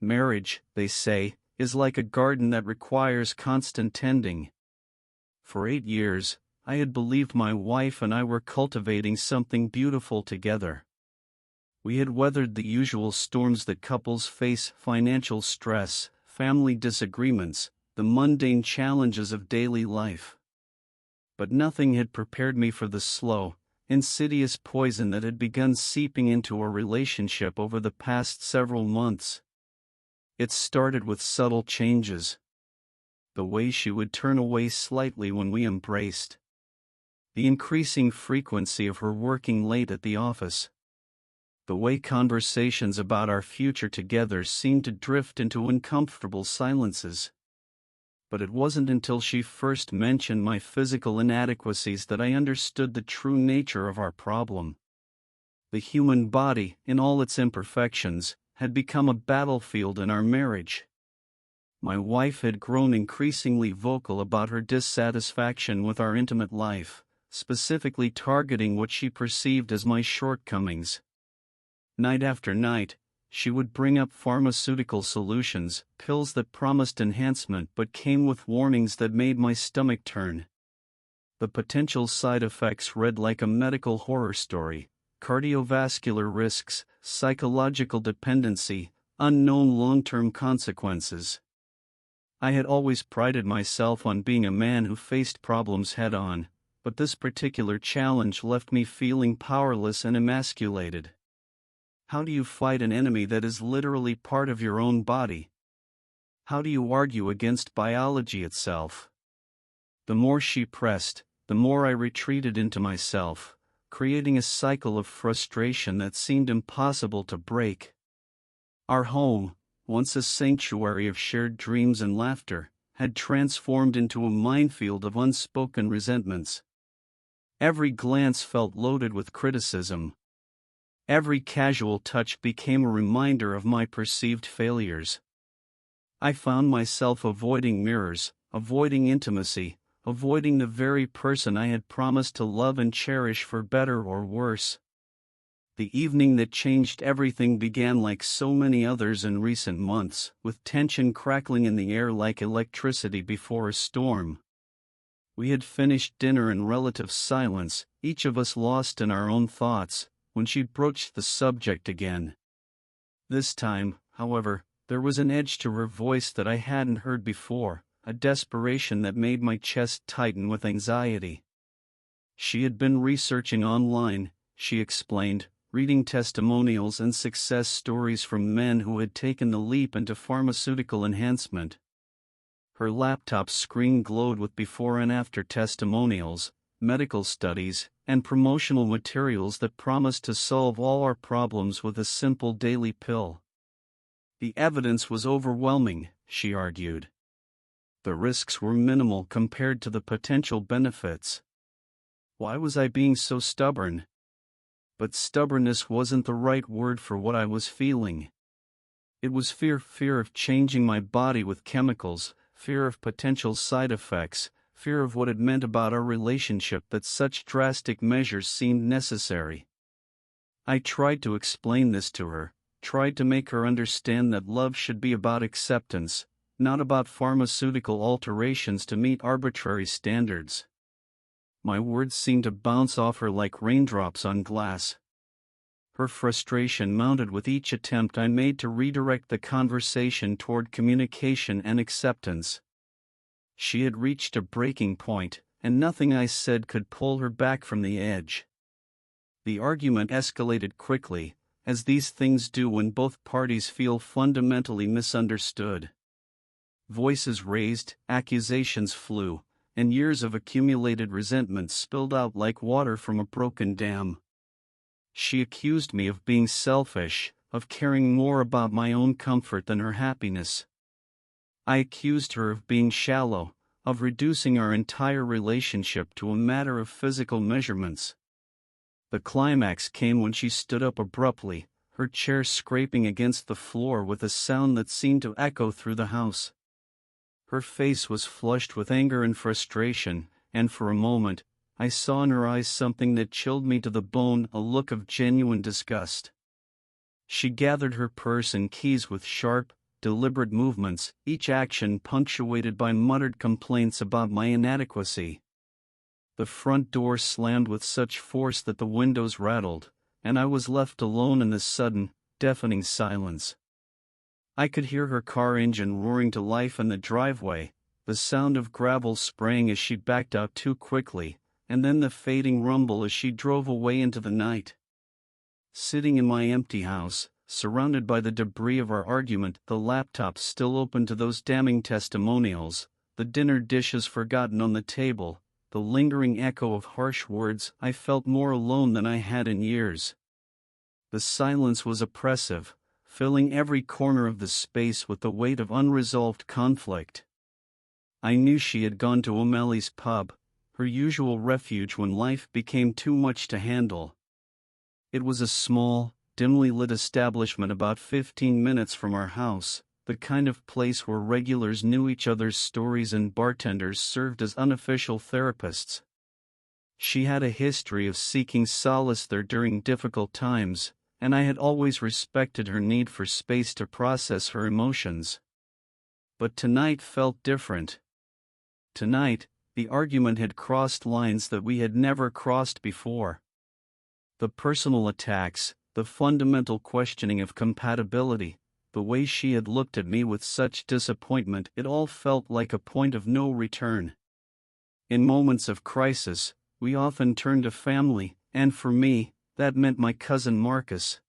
Marriage, they say, is like a garden that requires constant tending. For 8 years, I had believed my wife and I were cultivating something beautiful together. We had weathered the usual storms that couples face: financial stress, family disagreements, the mundane challenges of daily life. But nothing had prepared me for the slow, insidious poison that had begun seeping into our relationship over the past several months. It started with subtle changes. The way she would turn away slightly when we embraced. The increasing frequency of her working late at the office. The way conversations about our future together seemed to drift into uncomfortable silences. But it wasn't until she first mentioned my physical inadequacies that I understood the true nature of our problem. The human body, in all its imperfections, had become a battlefield in our marriage. My wife had grown increasingly vocal about her dissatisfaction with our intimate life, specifically targeting what she perceived as my shortcomings. Night after night, she would bring up pharmaceutical solutions, pills that promised enhancement but came with warnings that made my stomach turn. The potential side effects read like a medical horror story: cardiovascular risks, psychological dependency, unknown long-term consequences. I had always prided myself on being a man who faced problems head-on, but this particular challenge left me feeling powerless and emasculated. How do you fight an enemy that is literally part of your own body? How do you argue against biology itself? The more she pressed, the more I retreated into myself, creating a cycle of frustration that seemed impossible to break. Our home, once a sanctuary of shared dreams and laughter, had transformed into a minefield of unspoken resentments. Every glance felt loaded with criticism. Every casual touch became a reminder of my perceived failures. I found myself avoiding mirrors, avoiding intimacy, avoiding the very person I had promised to love and cherish, for better or worse. The evening that changed everything began like so many others in recent months, with tension crackling in the air like electricity before a storm. We had finished dinner in relative silence, each of us lost in our own thoughts, when she broached the subject again. This time, however, there was an edge to her voice that I hadn't heard before, a desperation that made my chest tighten with anxiety. She had been researching online, she explained, reading testimonials and success stories from men who had taken the leap into pharmaceutical enhancement. Her laptop screen glowed with before and after testimonials, medical studies, and promotional materials that promised to solve all our problems with a simple daily pill. The evidence was overwhelming, she argued. The risks were minimal compared to the potential benefits. Why was I being so stubborn? But stubbornness wasn't the right word for what I was feeling. It was fear of changing my body with chemicals, fear of potential side effects, fear of what it meant about our relationship that such drastic measures seemed necessary. I tried to explain this to her, tried to make her understand that love should be about acceptance, not about pharmaceutical alterations to meet arbitrary standards. My words seemed to bounce off her like raindrops on glass. Her frustration mounted with each attempt I made to redirect the conversation toward communication and acceptance. She had reached a breaking point, and nothing I said could pull her back from the edge. The argument escalated quickly, as these things do when both parties feel fundamentally misunderstood. Voices raised, accusations flew, and years of accumulated resentment spilled out like water from a broken dam. She accused me of being selfish, of caring more about my own comfort than her happiness. I accused her of being shallow, of reducing our entire relationship to a matter of physical measurements. The climax came when she stood up abruptly, her chair scraping against the floor with a sound that seemed to echo through the house. Her face was flushed with anger and frustration, and for a moment, I saw in her eyes something that chilled me to the bone, a look of genuine disgust. She gathered her purse and keys with sharp, deliberate movements, each action punctuated by muttered complaints about my inadequacy. The front door slammed with such force that the windows rattled, and I was left alone in the sudden, deafening silence. I could hear her car engine roaring to life in the driveway, the sound of gravel spraying as she backed out too quickly, and then the fading rumble as she drove away into the night. Sitting in my empty house, surrounded by the debris of our argument, the laptop still open to those damning testimonials, the dinner dishes forgotten on the table, the lingering echo of harsh words, I felt more alone than I had in years. The silence was oppressive, filling every corner of the space with the weight of unresolved conflict. I knew she had gone to O'Malley's pub, her usual refuge when life became too much to handle. It was a small, dimly lit establishment about 15 minutes from our house, the kind of place where regulars knew each other's stories and bartenders served as unofficial therapists. She had a history of seeking solace there during difficult times, and I had always respected her need for space to process her emotions. But tonight felt different. Tonight, the argument had crossed lines that we had never crossed before. The personal attacks, the fundamental questioning of compatibility, the way she had looked at me with such disappointment, it all felt like a point of no return. In moments of crisis, we often turned to family, and for me, that meant my cousin Marcus.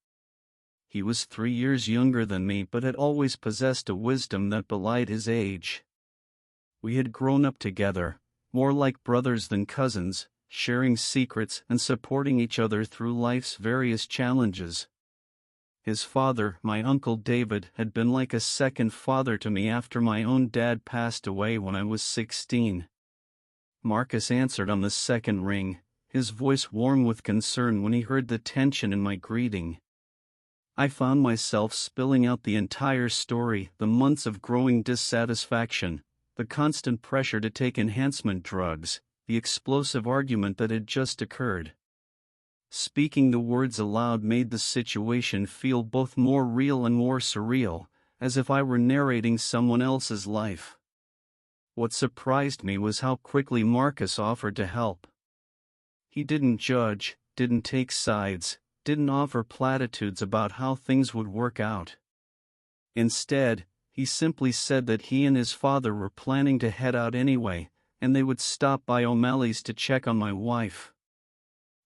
He was 3 years younger than me but had always possessed a wisdom that belied his age. We had grown up together, more like brothers than cousins, sharing secrets and supporting each other through life's various challenges. His father, my Uncle David, had been like a second father to me after my own dad passed away when I was 16. Marcus answered on the second ring, his voice warm with concern when he heard the tension in my greeting. I found myself spilling out the entire story, the months of growing dissatisfaction, the constant pressure to take enhancement drugs, the explosive argument that had just occurred. Speaking the words aloud made the situation feel both more real and more surreal, as if I were narrating someone else's life. What surprised me was how quickly Marcus offered to help. He didn't judge, didn't take sides, didn't offer platitudes about how things would work out. Instead, he simply said that he and his father were planning to head out anyway, and they would stop by O'Malley's to check on my wife.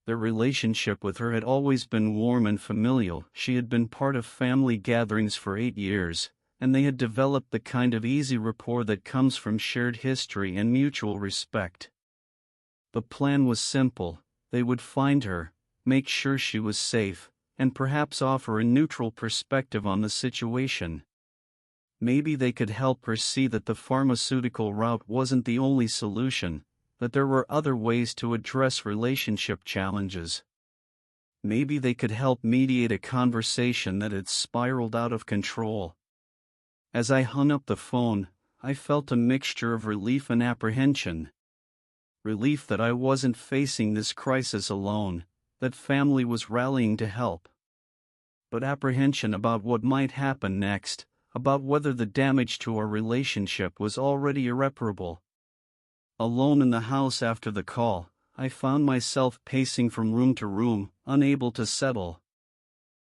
Their relationship with her had always been warm and familial. She had been part of family gatherings for 8 years, and they had developed the kind of easy rapport that comes from shared history and mutual respect. The plan was simple: they would find her, make sure she was safe, and perhaps offer a neutral perspective on the situation. Maybe they could help her see that the pharmaceutical route wasn't the only solution, that there were other ways to address relationship challenges. Maybe they could help mediate a conversation that had spiraled out of control. As I hung up the phone, I felt a mixture of relief and apprehension. Relief that I wasn't facing this crisis alone, that family was rallying to help. But apprehension about what might happen next, about whether the damage to our relationship was already irreparable. Alone in the house after the call, I found myself pacing from room to room, unable to settle.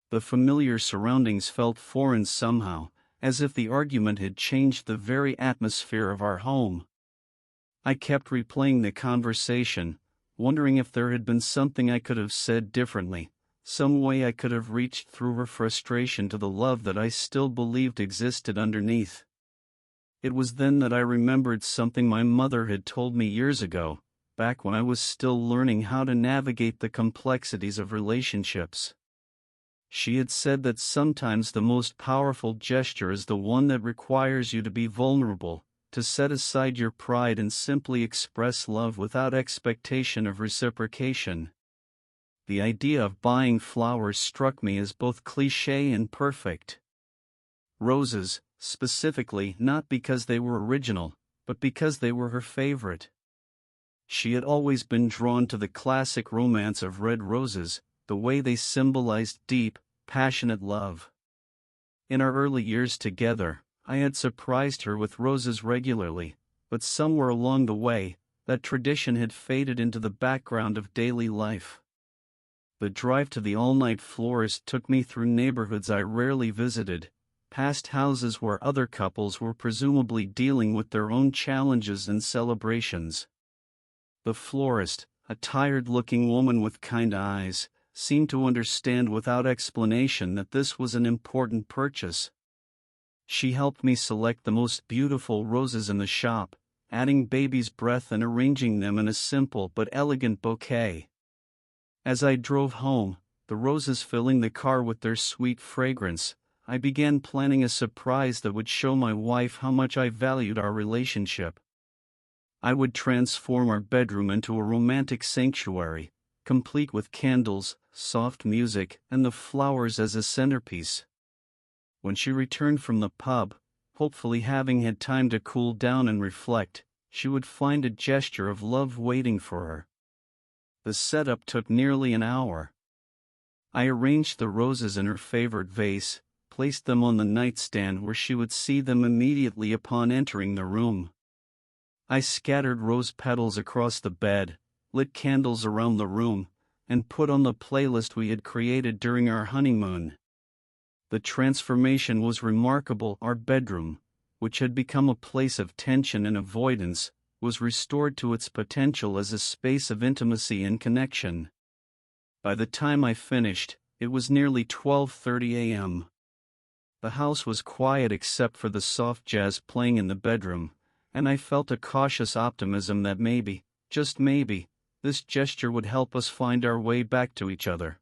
The familiar surroundings felt foreign somehow, as if the argument had changed the very atmosphere of our home. I kept replaying the conversation, wondering if there had been something I could have said differently, some way I could have reached through her frustration to the love that I still believed existed underneath. It was then that I remembered something my mother had told me years ago, back when I was still learning how to navigate the complexities of relationships. She had said that sometimes the most powerful gesture is the one that requires you to be vulnerable, to set aside your pride and simply express love without expectation of reciprocation. The idea of buying flowers struck me as both cliché and perfect. Roses, specifically, not because they were original, but because they were her favorite. She had always been drawn to the classic romance of red roses, the way they symbolized deep, passionate love. In our early years together, I had surprised her with roses regularly, but somewhere along the way, that tradition had faded into the background of daily life. The drive to the all-night florist took me through neighborhoods I rarely visited, past houses where other couples were presumably dealing with their own challenges and celebrations. The florist, a tired-looking woman with kind eyes, seemed to understand without explanation that this was an important purchase. She helped me select the most beautiful roses in the shop, adding baby's breath and arranging them in a simple but elegant bouquet. As I drove home, the roses filling the car with their sweet fragrance, I began planning a surprise that would show my wife how much I valued our relationship. I would transform our bedroom into a romantic sanctuary, complete with candles, soft music, and the flowers as a centerpiece. When she returned from the pub, hopefully having had time to cool down and reflect, she would find a gesture of love waiting for her. The setup took nearly an hour. I arranged the roses in her favorite vase, placed them on the nightstand where she would see them immediately upon entering the room. I scattered rose petals across the bed, lit candles around the room, and put on the playlist we had created during our honeymoon. The transformation was remarkable. Our bedroom, which had become a place of tension and avoidance, was restored to its potential as a space of intimacy and connection. By the time I finished, it was nearly 12:30 a.m. The house was quiet except for the soft jazz playing in the bedroom, and I felt a cautious optimism that maybe, just maybe, this gesture would help us find our way back to each other.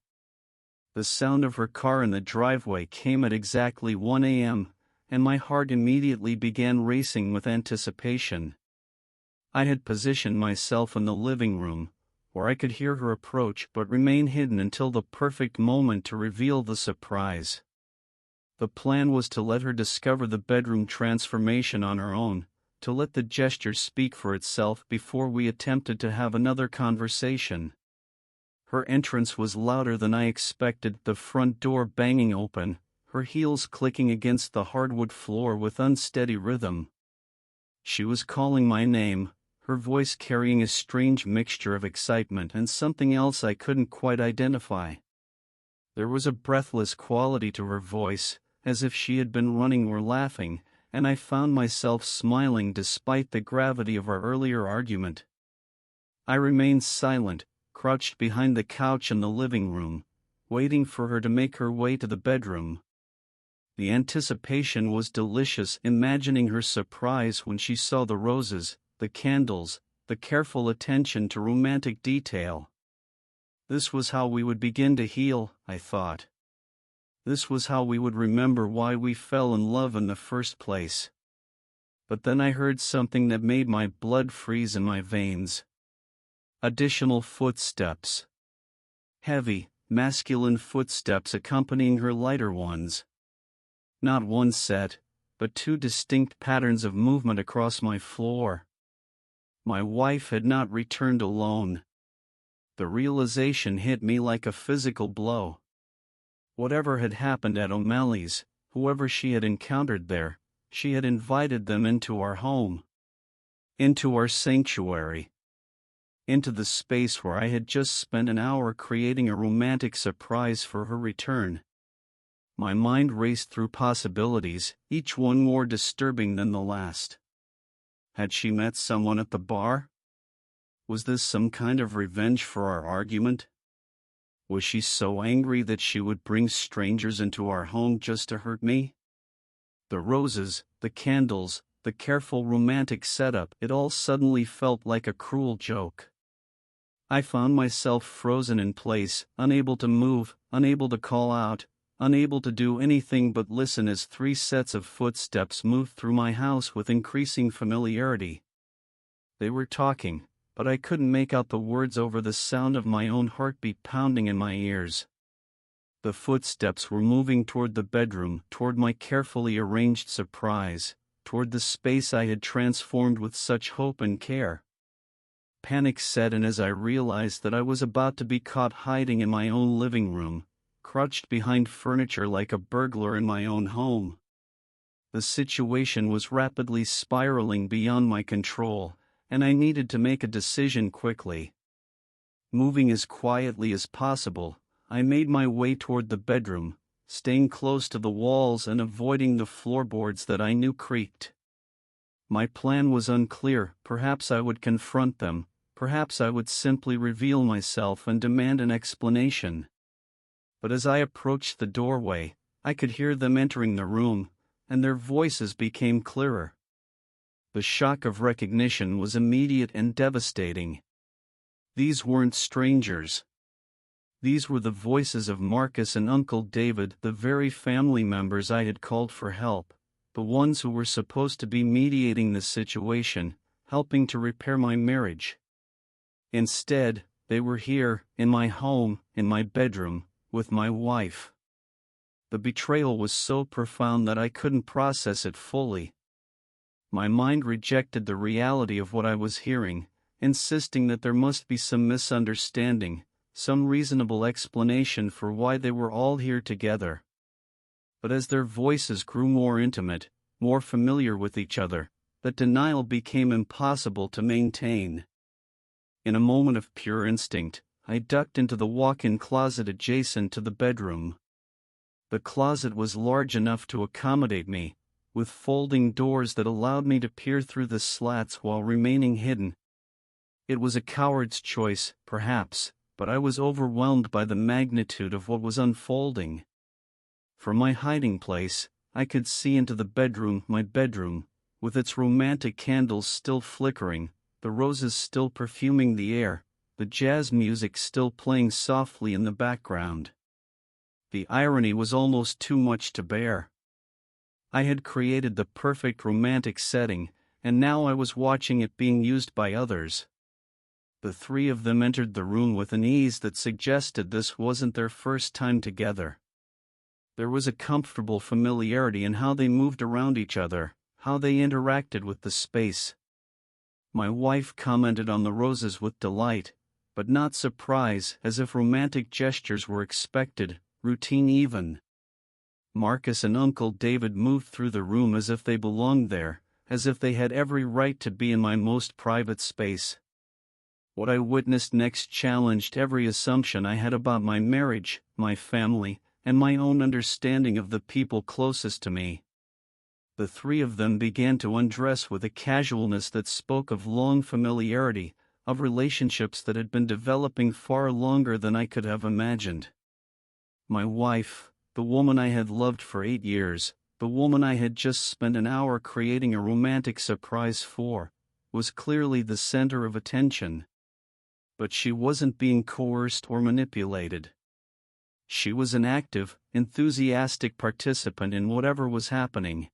The sound of her car in the driveway came at exactly 1 a.m., and my heart immediately began racing with anticipation. I had positioned myself in the living room, where I could hear her approach but remain hidden until the perfect moment to reveal the surprise. The plan was to let her discover the bedroom transformation on her own, to let the gesture speak for itself before we attempted to have another conversation. Her entrance was louder than I expected, the front door banging open, her heels clicking against the hardwood floor with unsteady rhythm. She was calling my name, her voice carrying a strange mixture of excitement and something else I couldn't quite identify. There was a breathless quality to her voice, as if she had been running or laughing, and I found myself smiling despite the gravity of our earlier argument. I remained silent, crouched behind the couch in the living room, waiting for her to make her way to the bedroom. The anticipation was delicious, imagining her surprise when she saw the roses, the candles, the careful attention to romantic detail. This was how we would begin to heal, I thought. This was how we would remember why we fell in love in the first place. But then I heard something that made my blood freeze in my veins. Additional footsteps. Heavy, masculine footsteps accompanying her lighter ones. Not one set, but two distinct patterns of movement across my floor. My wife had not returned alone. The realization hit me like a physical blow. Whatever had happened at O'Malley's, whoever she had encountered there, she had invited them into our home. Into our sanctuary. Into the space where I had just spent an hour creating a romantic surprise for her return. My mind raced through possibilities, each one more disturbing than the last. Had she met someone at the bar? Was this some kind of revenge for our argument? Was she so angry that she would bring strangers into our home just to hurt me? The roses, the candles, the careful romantic setup, it all suddenly felt like a cruel joke. I found myself frozen in place, unable to move, unable to call out, unable to do anything but listen as 3 sets of footsteps moved through my house with increasing familiarity. They were talking, but I couldn't make out the words over the sound of my own heartbeat pounding in my ears. The footsteps were moving toward the bedroom, toward my carefully arranged surprise, toward the space I had transformed with such hope and care. Panic set in as I realized that I was about to be caught hiding in my own living room, crouched behind furniture like a burglar in my own home. The situation was rapidly spiraling beyond my control, and I needed to make a decision quickly. Moving as quietly as possible, I made my way toward the bedroom, staying close to the walls and avoiding the floorboards that I knew creaked. My plan was unclear. Perhaps I would confront them, perhaps I would simply reveal myself and demand an explanation. But as I approached the doorway, I could hear them entering the room, and their voices became clearer. The shock of recognition was immediate and devastating. These weren't strangers. These were the voices of Marcus and Uncle David, the very family members I had called for help, the ones who were supposed to be mediating this situation, helping to repair my marriage. Instead, they were here, in my home, in my bedroom, with my wife. The betrayal was so profound that I couldn't process it fully. My mind rejected the reality of what I was hearing, insisting that there must be some misunderstanding, some reasonable explanation for why they were all here together. But as their voices grew more intimate, more familiar with each other, that denial became impossible to maintain. In a moment of pure instinct, I ducked into the walk-in closet adjacent to the bedroom. The closet was large enough to accommodate me, with folding doors that allowed me to peer through the slats while remaining hidden. It was a coward's choice, perhaps, but I was overwhelmed by the magnitude of what was unfolding. From my hiding place, I could see into the bedroom, my bedroom, with its romantic candles still flickering, the roses still perfuming the air, the jazz music still playing softly in the background. The irony was almost too much to bear. I had created the perfect romantic setting, and now I was watching it being used by others. The three of them entered the room with an ease that suggested this wasn't their first time together. There was a comfortable familiarity in how they moved around each other, how they interacted with the space. My wife commented on the roses with delight, but not surprise, as if romantic gestures were expected, routine even. Marcus and Uncle David moved through the room as if they belonged there, as if they had every right to be in my most private space. What I witnessed next challenged every assumption I had about my marriage, my family, and my own understanding of the people closest to me. The three of them began to undress with a casualness that spoke of long familiarity, of relationships that had been developing far longer than I could have imagined. My wife, the woman I had loved for 8 years, the woman I had just spent an hour creating a romantic surprise for, was clearly the center of attention. But she wasn't being coerced or manipulated. She was an active, enthusiastic participant in whatever was happening.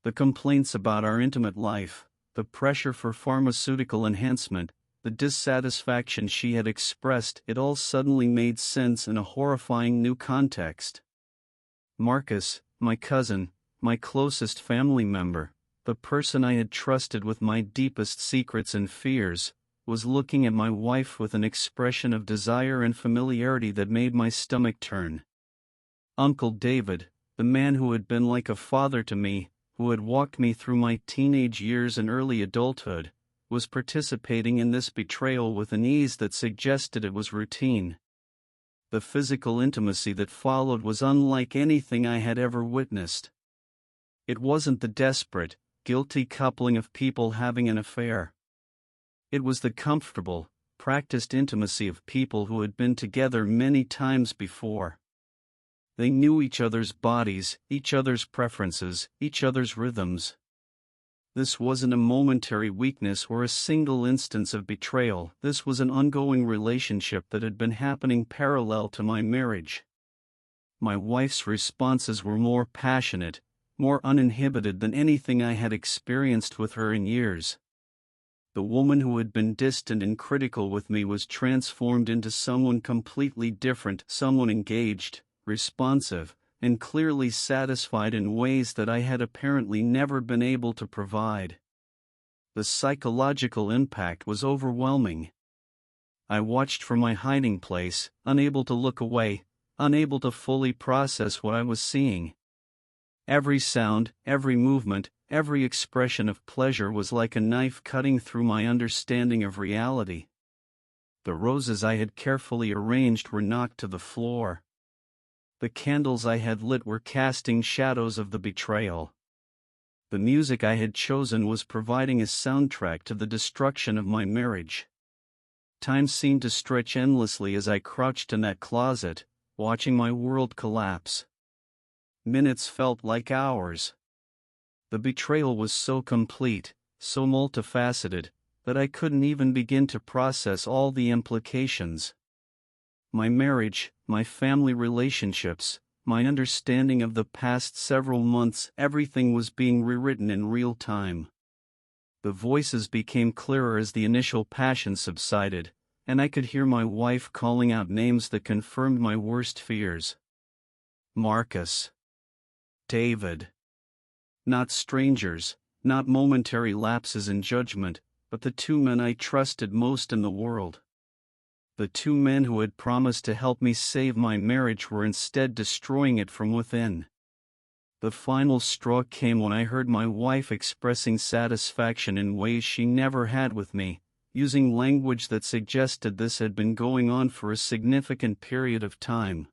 The complaints about our intimate life, the pressure for pharmaceutical enhancement, the dissatisfaction she had expressed, it all suddenly made sense in a horrifying new context. Marcus, my cousin, my closest family member, the person I had trusted with my deepest secrets and fears, was looking at my wife with an expression of desire and familiarity that made my stomach turn. Uncle David, the man who had been like a father to me, who had walked me through my teenage years and early adulthood, was participating in this betrayal with an ease that suggested it was routine. The physical intimacy that followed was unlike anything I had ever witnessed. It wasn't the desperate, guilty coupling of people having an affair. It was the comfortable, practiced intimacy of people who had been together many times before. They knew each other's bodies, each other's preferences, each other's rhythms. This wasn't a momentary weakness or a single instance of betrayal. This was an ongoing relationship that had been happening parallel to my marriage. My wife's responses were more passionate, more uninhibited than anything I had experienced with her in years. The woman who had been distant and critical with me was transformed into someone completely different, someone engaged, responsive, and clearly satisfied in ways that I had apparently never been able to provide. The psychological impact was overwhelming. I watched from my hiding place, unable to look away, unable to fully process what I was seeing. Every sound, every movement, every expression of pleasure was like a knife cutting through my understanding of reality. The roses I had carefully arranged were knocked to the floor. The candles I had lit were casting shadows of the betrayal. The music I had chosen was providing a soundtrack to the destruction of my marriage. Time seemed to stretch endlessly as I crouched in that closet, watching my world collapse. Minutes felt like hours. The betrayal was so complete, so multifaceted, that I couldn't even begin to process all the implications. My marriage, my family relationships, my understanding of the past several months, everything was being rewritten in real time. The voices became clearer as the initial passion subsided, and I could hear my wife calling out names that confirmed my worst fears. Marcus. David. Not strangers, not momentary lapses in judgment, but the two men I trusted most in the world. The two men who had promised to help me save my marriage were instead destroying it from within. The final straw came when I heard my wife expressing satisfaction in ways she never had with me, using language that suggested this had been going on for a significant period of time.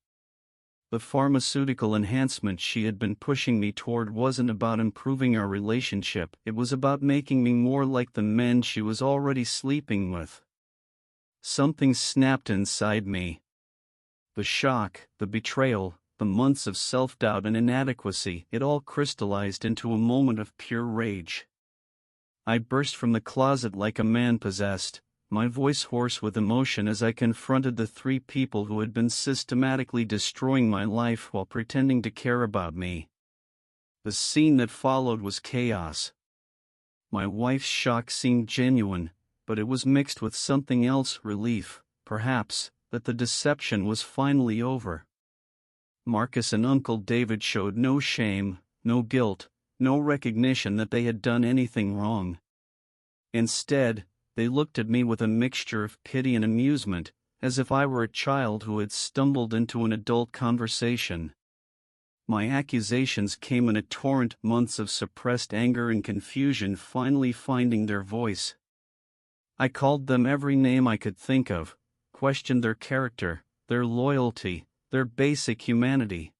The pharmaceutical enhancement she had been pushing me toward wasn't about improving our relationship, it was about making me more like the men she was already sleeping with. Something snapped inside me. The shock, the betrayal, the months of self-doubt and inadequacy, it all crystallized into a moment of pure rage. I burst from the closet like a man possessed, my voice hoarse with emotion as I confronted the three people who had been systematically destroying my life while pretending to care about me. The scene that followed was chaos. My wife's shock seemed genuine, but it was mixed with something else, relief, perhaps, that the deception was finally over. Marcus and Uncle David showed no shame, no guilt, no recognition that they had done anything wrong. Instead, they looked at me with a mixture of pity and amusement, as if I were a child who had stumbled into an adult conversation. My accusations came in a torrent, months of suppressed anger and confusion finally finding their voice. I called them every name I could think of, questioned their character, their loyalty, their basic humanity.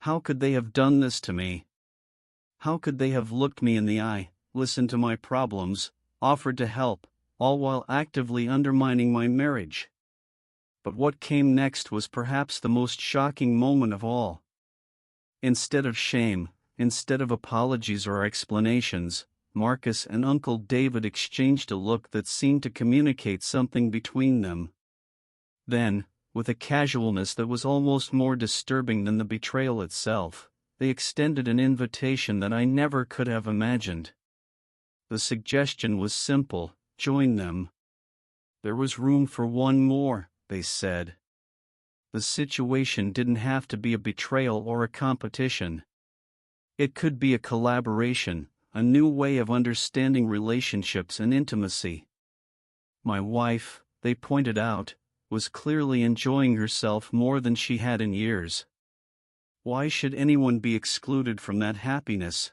How could they have done this to me? How could they have looked me in the eye, listened to my problems, offered to help, all while actively undermining my marriage? But what came next was perhaps the most shocking moment of all. Instead of shame, instead of apologies or explanations, Marcus and Uncle David exchanged a look that seemed to communicate something between them. Then, with a casualness that was almost more disturbing than the betrayal itself, they extended an invitation that I never could have imagined. The suggestion was simple: join them. There was room for one more, they said. The situation didn't have to be a betrayal or a competition. It could be a collaboration, a new way of understanding relationships and intimacy. My wife, they pointed out, was clearly enjoying herself more than she had in years. Why should anyone be excluded from that happiness?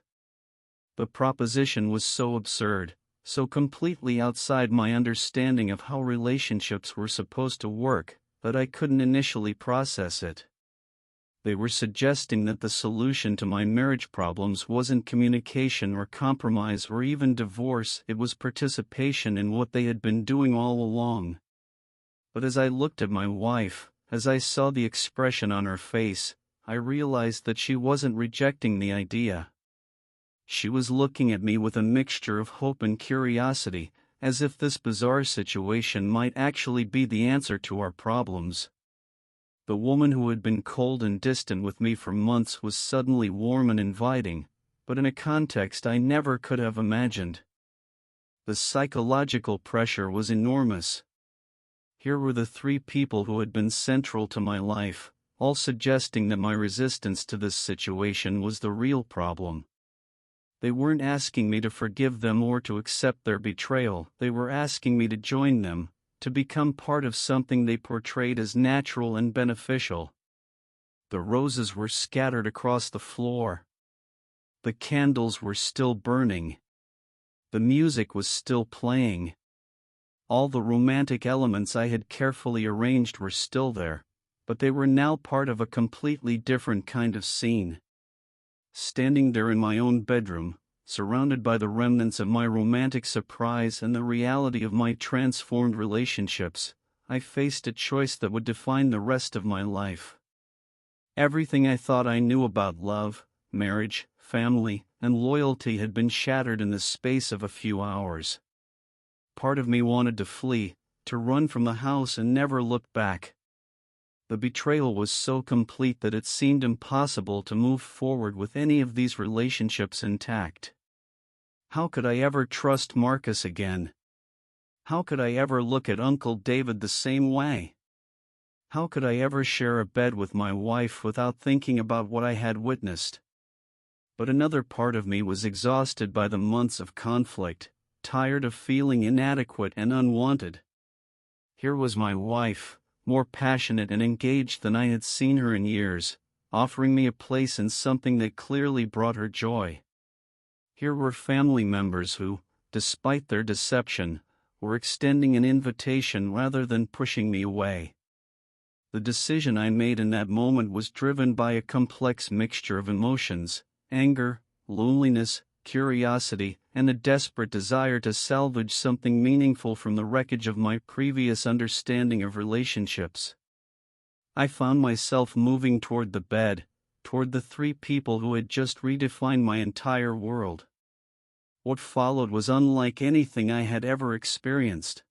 The proposition was so absurd, so completely outside my understanding of how relationships were supposed to work, that I couldn't initially process it. They were suggesting that the solution to my marriage problems wasn't communication or compromise or even divorce, it was participation in what they had been doing all along. But as I looked at my wife, as I saw the expression on her face, I realized that she wasn't rejecting the idea. She was looking at me with a mixture of hope and curiosity, as if this bizarre situation might actually be the answer to our problems. The woman who had been cold and distant with me for months was suddenly warm and inviting, but in a context I never could have imagined. The psychological pressure was enormous. Here were the three people who had been central to my life, all suggesting that my resistance to this situation was the real problem. They weren't asking me to forgive them or to accept their betrayal, they were asking me to join them, to become part of something they portrayed as natural and beneficial. The roses were scattered across the floor. The candles were still burning. The music was still playing. All the romantic elements I had carefully arranged were still there, but they were now part of a completely different kind of scene. Standing there in my own bedroom, surrounded by the remnants of my romantic surprise and the reality of my transformed relationships, I faced a choice that would define the rest of my life. Everything I thought I knew about love, marriage, family, and loyalty had been shattered in the space of a few hours. Part of me wanted to flee, to run from the house and never look back. The betrayal was so complete that it seemed impossible to move forward with any of these relationships intact. How could I ever trust Marcus again? How could I ever look at Uncle David the same way? How could I ever share a bed with my wife without thinking about what I had witnessed? But another part of me was exhausted by the months of conflict, tired of feeling inadequate and unwanted. Here was my wife, more passionate and engaged than I had seen her in years, offering me a place in something that clearly brought her joy. Here were family members who, despite their deception, were extending an invitation rather than pushing me away. The decision I made in that moment was driven by a complex mixture of emotions: anger, loneliness, curiosity, and a desperate desire to salvage something meaningful from the wreckage of my previous understanding of relationships. I found myself moving toward the bed, toward the three people who had just redefined my entire world. What followed was unlike anything I had ever experienced.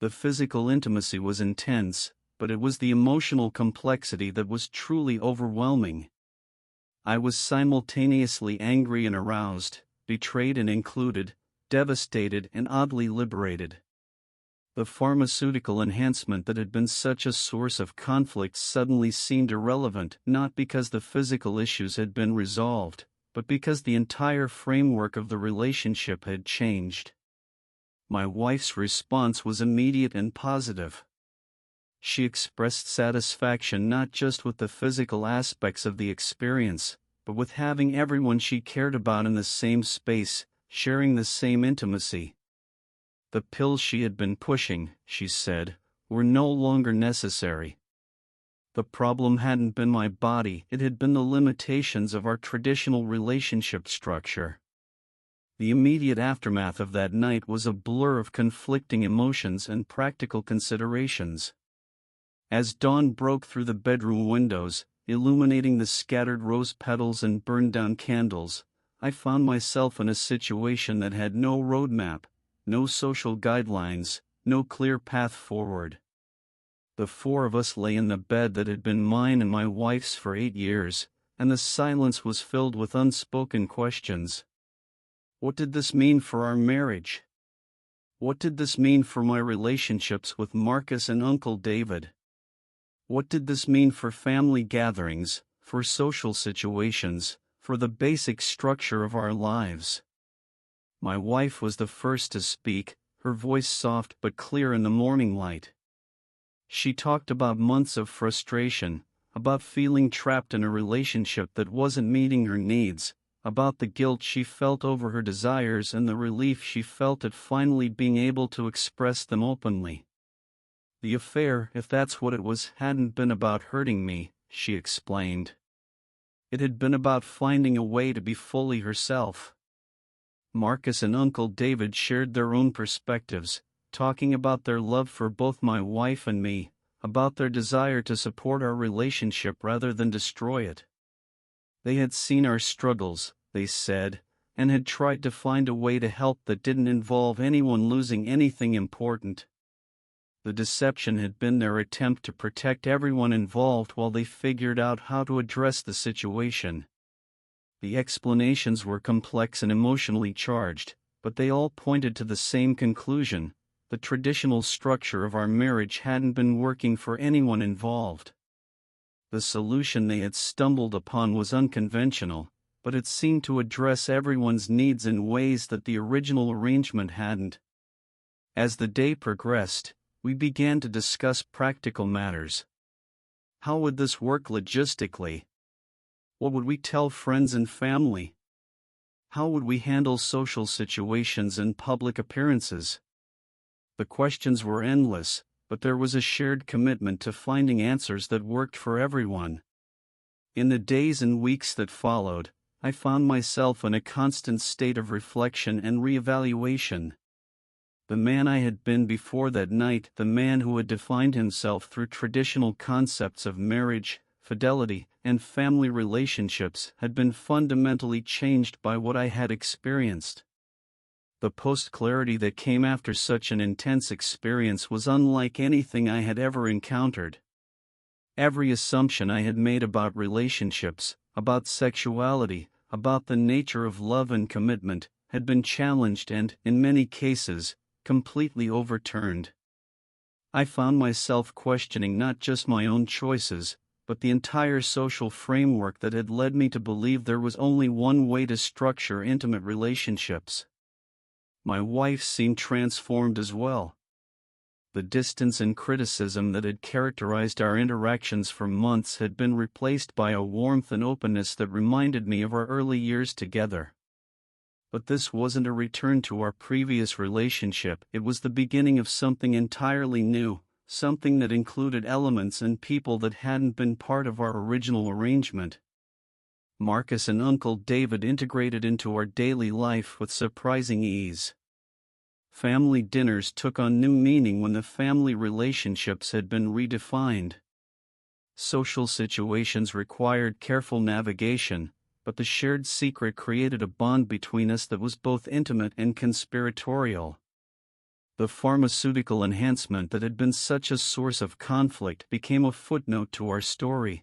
The physical intimacy was intense, but it was the emotional complexity that was truly overwhelming. I was simultaneously angry and aroused, betrayed and included, devastated and oddly liberated. The pharmaceutical enhancement that had been such a source of conflict suddenly seemed irrelevant, not because the physical issues had been resolved, but because the entire framework of the relationship had changed. My wife's response was immediate and positive. She expressed satisfaction not just with the physical aspects of the experience, but with having everyone she cared about in the same space, sharing the same intimacy. The pills she had been pushing, she said, were no longer necessary. The problem hadn't been my body, it had been the limitations of our traditional relationship structure. The immediate aftermath of that night was a blur of conflicting emotions and practical considerations. As dawn broke through the bedroom windows, illuminating the scattered rose petals and burned-down candles, I found myself in a situation that had no roadmap, no social guidelines, no clear path forward. The four of us lay in the bed that had been mine and my wife's for 8 years, and the silence was filled with unspoken questions. What did this mean for our marriage? What did this mean for my relationships with Marcus and Uncle David? What did this mean for family gatherings, for social situations, for the basic structure of our lives? My wife was the first to speak, her voice soft but clear in the morning light. She talked about months of frustration, about feeling trapped in a relationship that wasn't meeting her needs, about the guilt she felt over her desires and the relief she felt at finally being able to express them openly. The affair, if that's what it was, hadn't been about hurting me, she explained. It had been about finding a way to be fully herself. Marcus and Uncle David shared their own perspectives, talking about their love for both my wife and me, about their desire to support our relationship rather than destroy it. They had seen our struggles, they said, and had tried to find a way to help that didn't involve anyone losing anything important. The deception had been their attempt to protect everyone involved while they figured out how to address the situation. The explanations were complex and emotionally charged, but they all pointed to the same conclusion: the traditional structure of our marriage hadn't been working for anyone involved. The solution they had stumbled upon was unconventional, but it seemed to address everyone's needs in ways that the original arrangement hadn't. As the day progressed, we began to discuss practical matters. How would this work logistically? What would we tell friends and family? How would we handle social situations and public appearances? The questions were endless, but there was a shared commitment to finding answers that worked for everyone. In the days and weeks that followed, I found myself in a constant state of reflection and reevaluation. The man I had been before that night, the man who had defined himself through traditional concepts of marriage, fidelity, and family relationships, had been fundamentally changed by what I had experienced. The post-clarity that came after such an intense experience was unlike anything I had ever encountered. Every assumption I had made about relationships, about sexuality, about the nature of love and commitment, had been challenged and, in many cases, completely overturned. I found myself questioning not just my own choices, but the entire social framework that had led me to believe there was only one way to structure intimate relationships. My wife seemed transformed as well. The distance and criticism that had characterized our interactions for months had been replaced by a warmth and openness that reminded me of our early years together. But this wasn't a return to our previous relationship, it was the beginning of something entirely new, something that included elements and people that hadn't been part of our original arrangement. Marcus and Uncle David integrated into our daily life with surprising ease. Family dinners took on new meaning when the family relationships had been redefined. Social situations required careful navigation, but the shared secret created a bond between us that was both intimate and conspiratorial. The pharmaceutical enhancement that had been such a source of conflict became a footnote to our story.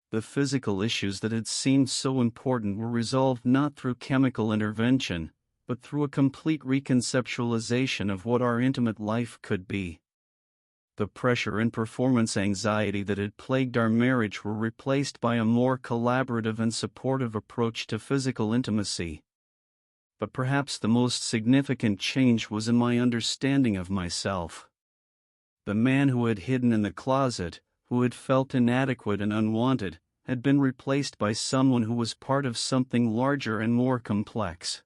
The physical issues that had seemed so important were resolved not through chemical intervention, but through a complete reconceptualization of what our intimate life could be. The pressure and performance anxiety that had plagued our marriage were replaced by a more collaborative and supportive approach to physical intimacy. But perhaps the most significant change was in my understanding of myself. The man who had hidden in the closet, who had felt inadequate and unwanted, had been replaced by someone who was part of something larger and more complex.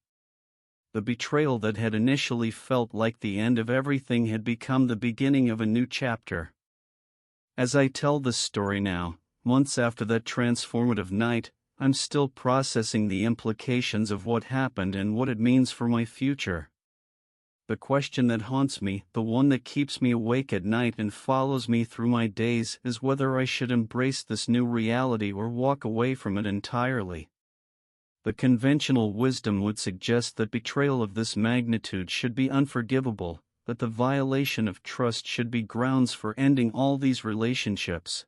The betrayal that had initially felt like the end of everything had become the beginning of a new chapter. As I tell this story now, months after that transformative night, I'm still processing the implications of what happened and what it means for my future. The question that haunts me, the one that keeps me awake at night and follows me through my days, is whether I should embrace this new reality or walk away from it entirely. The conventional wisdom would suggest that betrayal of this magnitude should be unforgivable, that the violation of trust should be grounds for ending all these relationships.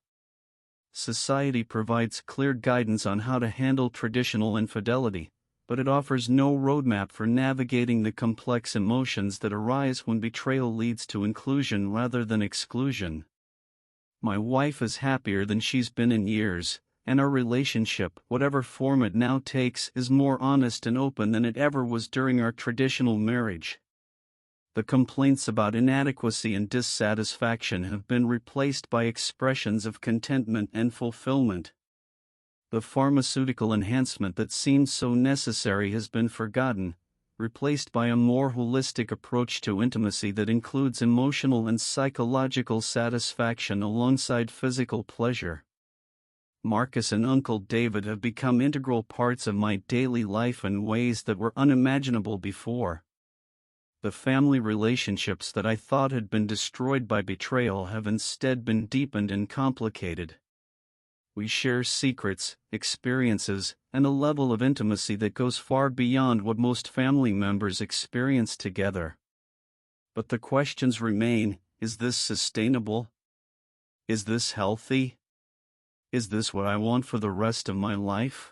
Society provides clear guidance on how to handle traditional infidelity, but it offers no roadmap for navigating the complex emotions that arise when betrayal leads to inclusion rather than exclusion. My wife is happier than she's been in years, and our relationship, whatever form it now takes, is more honest and open than it ever was during our traditional marriage. The complaints about inadequacy and dissatisfaction have been replaced by expressions of contentment and fulfillment. The pharmaceutical enhancement that seemed so necessary has been forgotten, replaced by a more holistic approach to intimacy that includes emotional and psychological satisfaction alongside physical pleasure. Marcus and Uncle David have become integral parts of my daily life in ways that were unimaginable before. The family relationships that I thought had been destroyed by betrayal have instead been deepened and complicated. We share secrets, experiences, and a level of intimacy that goes far beyond what most family members experience together. But the questions remain: is this sustainable? Is this healthy? Is this what I want for the rest of my life?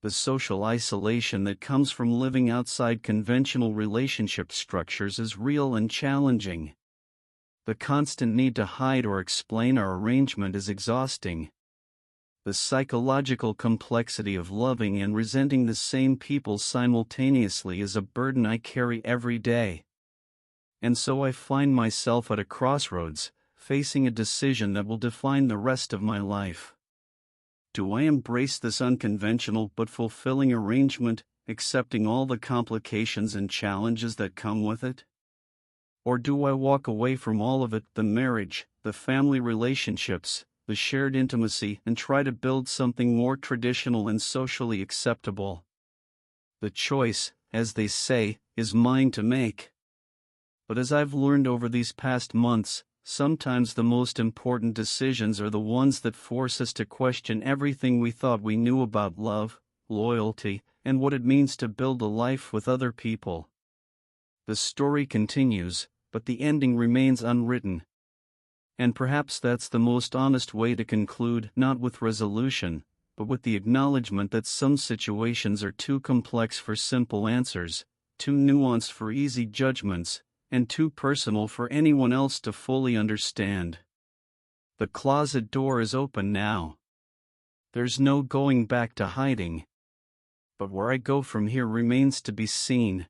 The social isolation that comes from living outside conventional relationship structures is real and challenging. The constant need to hide or explain our arrangement is exhausting. The psychological complexity of loving and resenting the same people simultaneously is a burden I carry every day. And so I find myself at a crossroads, facing a decision that will define the rest of my life. Do I embrace this unconventional but fulfilling arrangement, accepting all the complications and challenges that come with it? Or do I walk away from all of it, the marriage, the family relationships, the shared intimacy, and try to build something more traditional and socially acceptable? The choice, as they say, is mine to make. But as I've learned over these past months, sometimes the most important decisions are the ones that force us to question everything we thought we knew about love, loyalty, and what it means to build a life with other people. The story continues, but the ending remains unwritten. And perhaps that's the most honest way to conclude, not with resolution, but with the acknowledgement that some situations are too complex for simple answers, too nuanced for easy judgments, and too personal for anyone else to fully understand. The closet door is open now. There's no going back to hiding. But where I go from here remains to be seen.